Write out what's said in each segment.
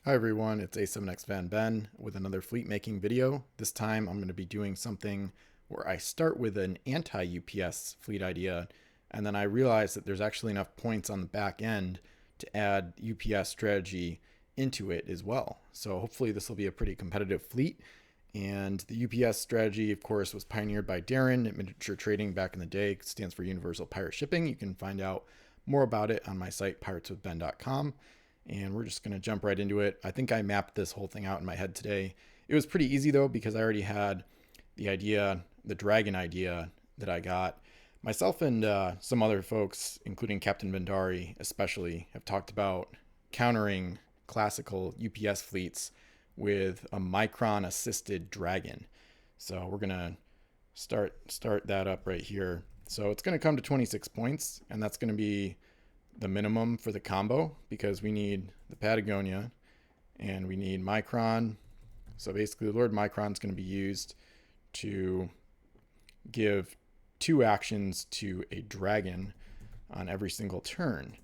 Hi everyone, it's A7X Van Ben with another fleet making video. This time I'm going to be doing something where I start with an anti-UPS fleet idea, and then I realize that there's actually enough points on the back end to add UPS strategy into it as well. So hopefully this will be a pretty competitive fleet. And the UPS strategy, of course, was pioneered by Darren at Miniature Trading back in the day. It stands for Universal Pirate Shipping. You can find out more about it on my site, pirateswithben.com. And we're just going to jump right into it. I think I mapped this whole thing out in my head today. It was pretty easy though, because I already had the idea, the dragon idea that I got. Myself and some other folks, including Captain Vendari especially, have talked about countering classical UPS fleets with a Mycron assisted dragon. So we're going to start that up right here. So it's going to come to 26 points, and that's going to be the minimum for the combo because we need the Patagonia and we need Mycron. So basically, Lord Mycron is going to be used to give 2 actions to a dragon on every single turn.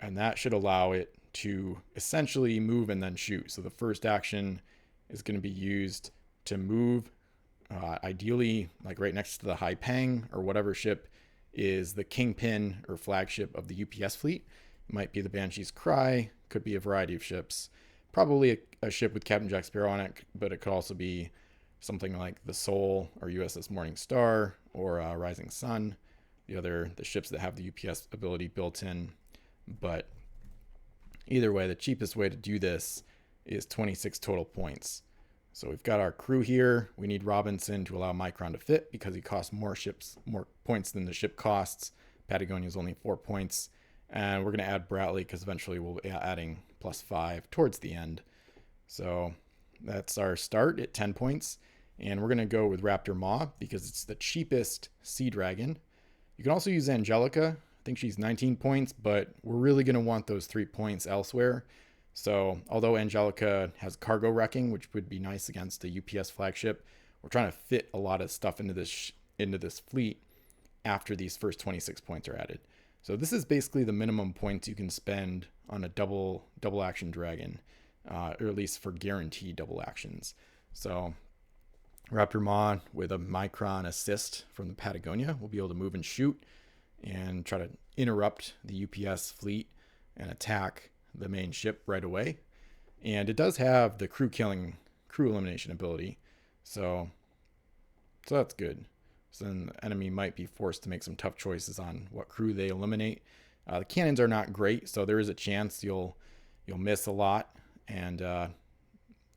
And that should allow it to essentially move and then shoot. So the first action is going to be used to move, ideally like right next to the High Pang or whatever ship is the kingpin or flagship of the UPS fleet. It might be the Banshee's Cry, could be a variety of ships. Probably a ship with Captain Jack Sparrow on it, but it could also be something like the Soul or USS Morning Star or Rising Sun, the ships that have the UPS ability built in. But either way, the cheapest way to do this is 26 total points. So we've got our crew here. We need Robinson to allow Mycron to fit because he costs more points than the ship costs. Patagonia is only 4 points. And we're going to add Bradley because eventually we'll be adding +5 towards the end. So that's our start at 10 points. And we're going to go with Raptor Maw because it's the cheapest sea dragon. You can also use Angelica. I think she's 19 points, but we're really going to want those 3 points elsewhere. So although Angelica has cargo wrecking, which would be nice against a UPS flagship, we're trying to fit a lot of stuff into this fleet after these first 26 points are added. So this is basically the minimum points you can spend on a double action dragon, or at least for guaranteed double actions. So Raptor Maw with a Mycron assist from the Patagonia will be able to move and shoot and try to interrupt the UPS fleet and attack the main ship right away. And it does have the crew elimination ability. So that's good. So then the enemy might be forced to make some tough choices on what crew they eliminate. The cannons are not great, so there is a chance you'll miss a lot and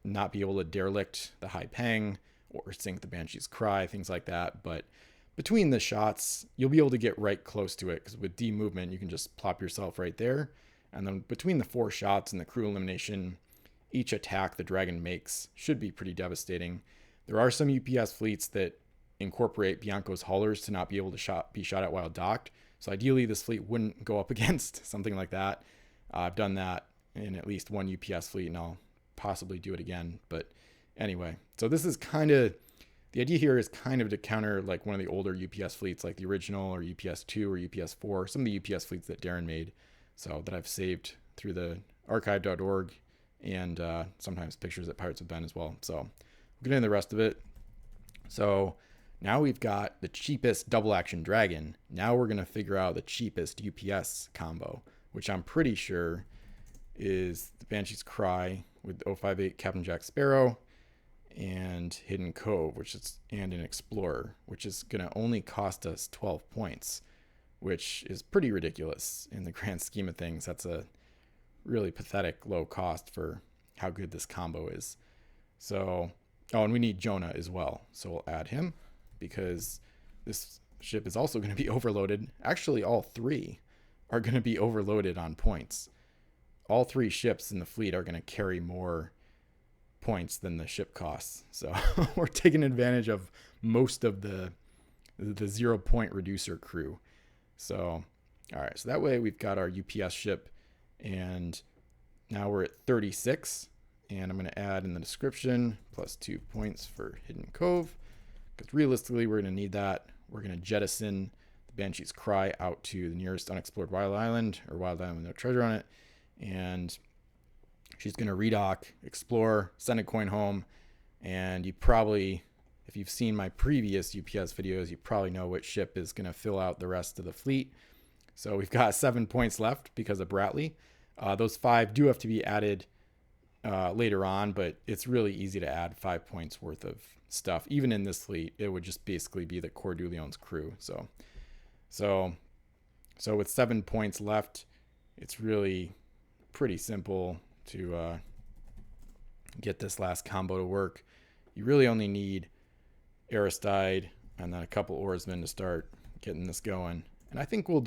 not be able to derelict the High Pang or sink the Banshee's Cry, things like that. But between the shots, you'll be able to get right close to it because with D movement, you can just plop yourself right there. And then between the 4 shots and the crew elimination, each attack the dragon makes should be pretty devastating. There are some UPS fleets that incorporate Bianco's haulers to not be able to be shot at while docked. So ideally, this fleet wouldn't go up against something like that. I've done that in at least one UPS fleet, and I'll possibly do it again. But anyway, so this is kind of, the idea here is kind of to counter like one of the older UPS fleets, like the original or UPS 2 or UPS 4, some of the UPS fleets that Darren made. So that I've saved through the archive.org and sometimes pictures at Pirates of Ben as well. So we'll get into the rest of it. So now we've got the cheapest double action dragon. Now we're going to figure out the cheapest UPS combo, which I'm pretty sure is the Banshee's Cry with 058 Captain Jack Sparrow and Hidden Cove, and an Explorer, which is going to only cost us 12 points. Which is pretty ridiculous in the grand scheme of things. That's a really pathetic low cost for how good this combo is. So, and we need Jonah as well. So we'll add him because this ship is also going to be overloaded. Actually, all 3 are going to be overloaded on points. All 3 ships in the fleet are going to carry more points than the ship costs. So we're taking advantage of most of the 0 point reducer crew. So, all right, so that way we've got our UPS ship, and now we're at 36, and I'm going to add in the description +2 points for Hidden Cove, because realistically we're going to need that. We're going to jettison the Banshee's Cry out to the nearest unexplored wild island, or wild island with no treasure on it, and She's going to redock, explore, send a coin home, and you probably, if you've seen my previous UPS videos, you probably know which ship is going to fill out the rest of the fleet. So we've got 7 points left because of Bratley. Those 5 do have to be added later on, but it's really easy to add 5 points worth of stuff. Even in this fleet, it would just basically be the Coeur d'Alion's crew. So with 7 points left, it's really pretty simple to get this last combo to work. You really only need Aristide and then a couple oarsmen to start getting this going. And I think we'll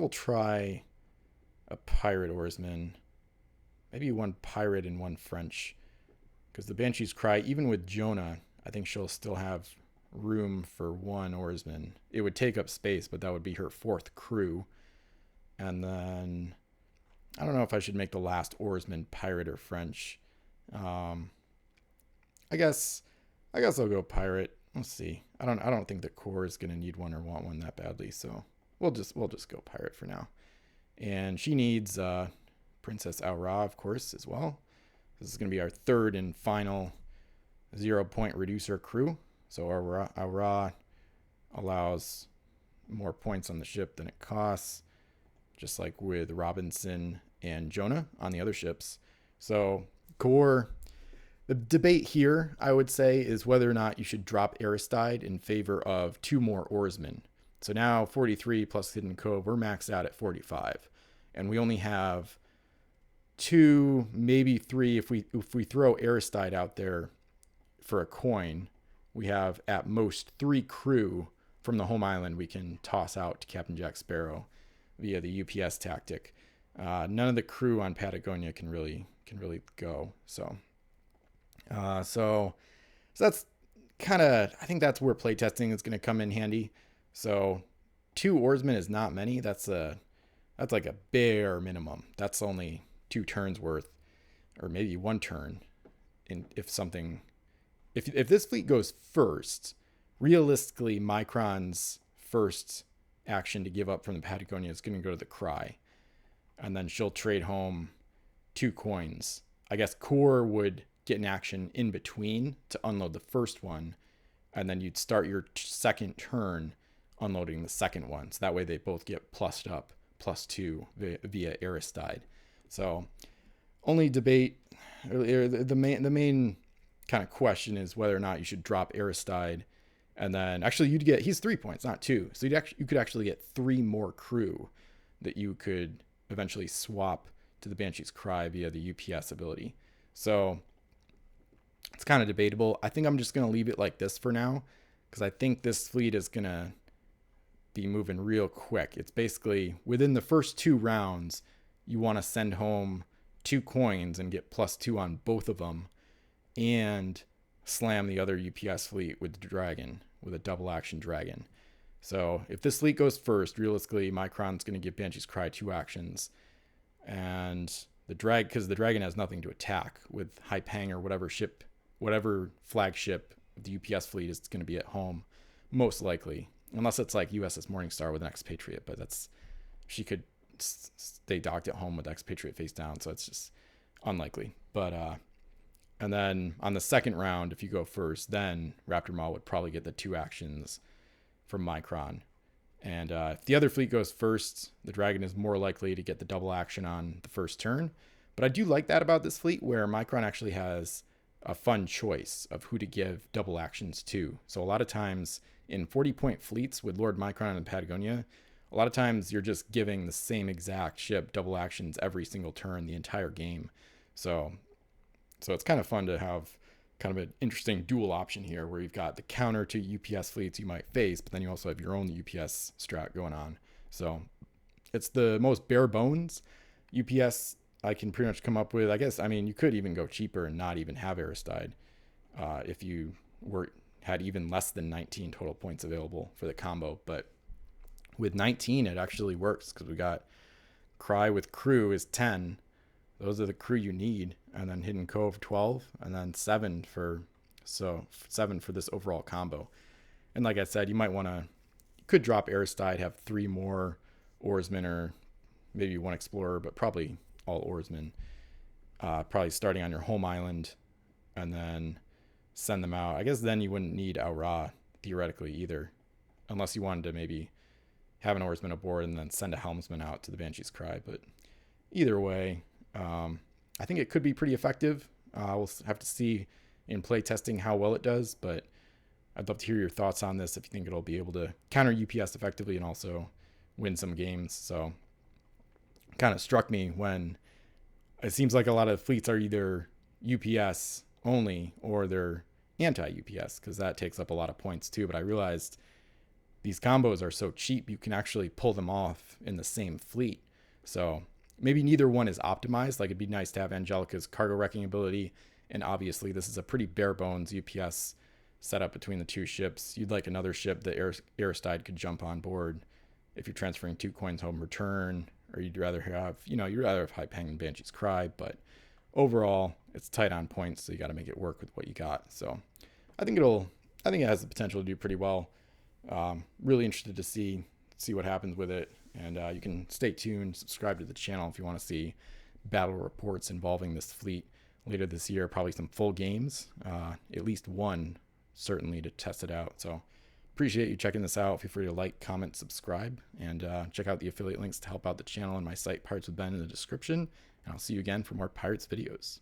try a pirate oarsman. Maybe one pirate and one French. Because the Banshee's Cry, even with Jonah, I think she'll still have room for one oarsman. It would take up space, but that would be her 4th crew. And then I don't know if I should make the last oarsman pirate or French. I guess I'll go pirate. We'll see. I don't think the Corps is gonna need one or want one that badly, so we'll just go pirate for now. And she needs Princess Aura, of course, as well. This is gonna be our 3rd and final 0-point reducer crew. So Aura allows more points on the ship than it costs, just like with Robinson and Jonah on the other ships. So Corps. The debate here, I would say, is whether or not you should drop Aristide in favor of 2 more oarsmen. So now 43 plus Hidden Cove, we're maxed out at 45. And we only have 2, maybe 3. If we throw Aristide out there for a coin, we have at most 3 crew from the home island we can toss out to Captain Jack Sparrow via the UPS tactic. None of the crew on Patagonia can really go. So that's kind of, I think that's where playtesting is going to come in handy. So 2 oarsmen is not many. That's like a bare minimum. That's only 2 turns worth, or maybe 1 turn. And if this fleet goes first, realistically, Mycron's first action to give up from the Patagonia is going to go to the Cry, and then she'll trade home 2 coins. I guess Core would get an action in between to unload the first one, and then you'd start your second turn unloading the second one. So that way they both get plussed up +2 via Aristide. So only debate, the main kind of question is whether or not you should drop Aristide, and then actually he's 3 points, not 2. So you could actually get 3 more crew that you could eventually swap to the Banshee's Cry via the UPS ability. So it's kind of debatable. I think I'm just going to leave it like this for now, because I think this fleet is going to be moving real quick. It's basically within the first 2 rounds, you want to send home 2 coins and get +2 on both of them, and slam the other UPS fleet with the dragon, with a double action dragon. So if this fleet goes first, realistically, Mycron's going to give Banshee's Cry 2 actions, and because the dragon has nothing to attack with Haipeng or whatever flagship the UPS fleet is going to be at home, most likely, unless it's like USS Morningstar with an expatriate, but she could stay docked at home with expatriate face down, so it's just unlikely. But and then on the second round, if you go first, then Raptor Maul would probably get the 2 actions from Mycron. And if the other fleet goes first, the dragon is more likely to get the double action on the first turn. But I do like that about this fleet, where Mycron actually has a fun choice of who to give double actions to. So a lot of times in 40-point fleets with Lord Mycron and Patagonia, a lot of times you're just giving the same exact ship double actions every single turn the entire game. So it's kind of fun to have kind of an interesting dual option here, where you've got the counter to UPS fleets you might face, but then you also have your own UPS strat going on. So it's the most bare bones UPS I can pretty much come up with. I guess, I mean, you could even go cheaper and not even have Aristide if you had even less than 19 total points available for the combo. But with 19, it actually works, because we got Cry with crew is 10. Those are the crew you need. And then Hidden Cove 12, and then 7 for this overall combo. And like I said, you could drop Aristide, have 3 more oarsmen, or maybe 1 explorer, but probably all oarsmen. probably starting on your home island and then send them out. I guess then you wouldn't need Aura theoretically either, unless you wanted to maybe have an oarsman aboard and then send a helmsman out to the Banshee's Cry. But either way, I think it could be pretty effective. We'll have to see in play testing how well it does, but I'd love to hear your thoughts on this if you think it'll be able to counter UPS effectively and also win some games. So it kind of struck me when it seems like a lot of fleets are either UPS only or they're anti-UPS, because that takes up a lot of points too. But I realized these combos are so cheap, you can actually pull them off in the same fleet. So maybe neither one is optimized. Like, it'd be nice to have Angelica's cargo wrecking ability, and obviously this is a pretty bare bones UPS setup between the two ships. You'd like another ship that Aristide could jump on board if you're transferring 2 coins home return, or you'd rather have, you'd rather have High Pang and Banshee's Cry. But overall, it's tight on points, so you got to make it work with what you got. So I think it has the potential to do pretty well. Really interested to see what happens with it, and you can stay tuned, subscribe to the channel if you want to see battle reports involving this fleet later this year. Probably some full games, at least one certainly, to test it out. So appreciate you checking this out. Feel free to like, comment, subscribe, and check out the affiliate links to help out the channel and my site Pirates with Ben in the description. And I'll see you again for more Pirates videos.